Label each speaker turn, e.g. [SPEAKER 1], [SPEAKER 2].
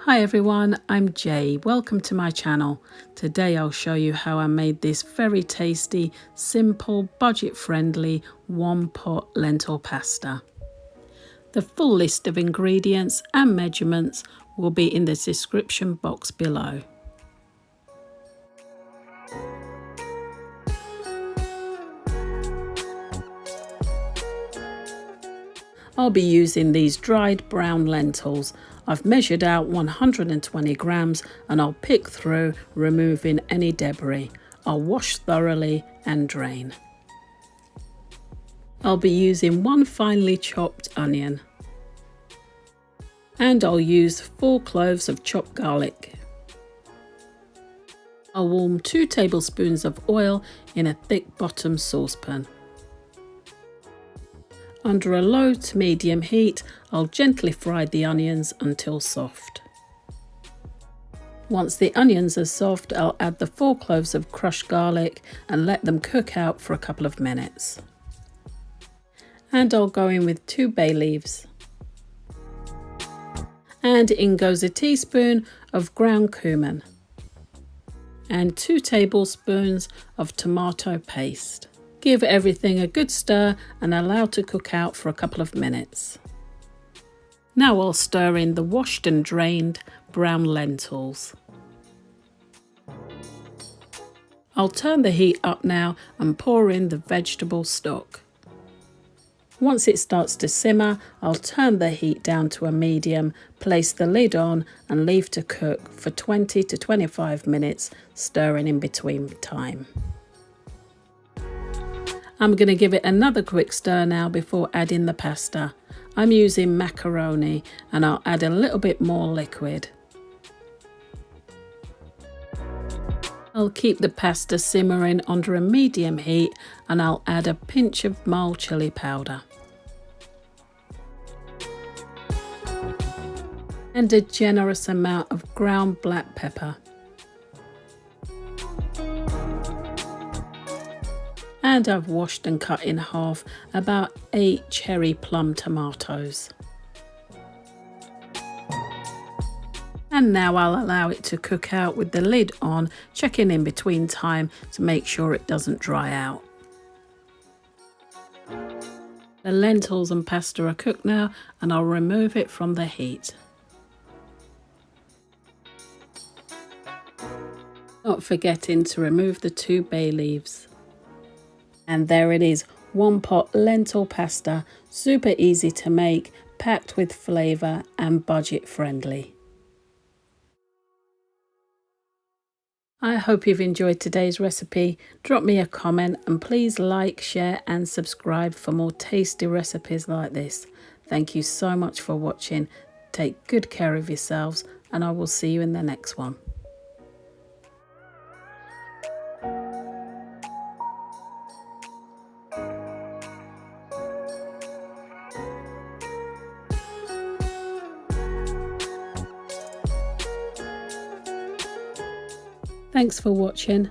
[SPEAKER 1] Hi everyone, I'm Jay. Welcome to my channel. Today I'll show you how I made this very tasty, simple, budget-friendly one-pot lentil pasta. The full list of ingredients and measurements will be in the description box below. I'll be using these dried brown lentils. I've measured out 120 grams and I'll pick through, removing any debris. I'll wash thoroughly and drain. I'll be using one finely chopped onion. And I'll use 4 cloves of chopped garlic. I'll warm 2 tablespoons of oil in a thick bottom saucepan. Under a low to medium heat, I'll gently fry the onions until soft. Once the onions are soft, I'll add the 4 cloves of crushed garlic and let them cook out for a couple of minutes. And I'll go in with 2 bay leaves. And in goes a teaspoon of ground cumin and 2 tablespoons of tomato paste. Give everything a good stir and allow to cook out for a couple of minutes. Now I'll stir in the washed and drained brown lentils. I'll turn the heat up now and pour in the vegetable stock. Once it starts to simmer, I'll turn the heat down to a medium, place the lid on and leave to cook for 20 to 25 minutes, stirring in between time. I'm going to give it another quick stir now before adding the pasta. I'm using macaroni and I'll add a little bit more liquid. I'll keep the pasta simmering under a medium heat and I'll add a pinch of mild chili powder. And a generous amount of ground black pepper. And I've washed and cut in half about 8 cherry plum tomatoes. And now I'll allow it to cook out with the lid on, checking in between time to make sure it doesn't dry out. The lentils and pasta are cooked now and I'll remove it from the heat. Not forgetting to remove the 2 bay leaves. And there it is, one pot lentil pasta, super easy to make, packed with flavour and budget friendly. I hope you've enjoyed today's recipe. Drop me a comment and please like, share and subscribe for more tasty recipes like this. Thank you so much for watching. Take good care of yourselves and I will see you in the next one. Thanks for watching.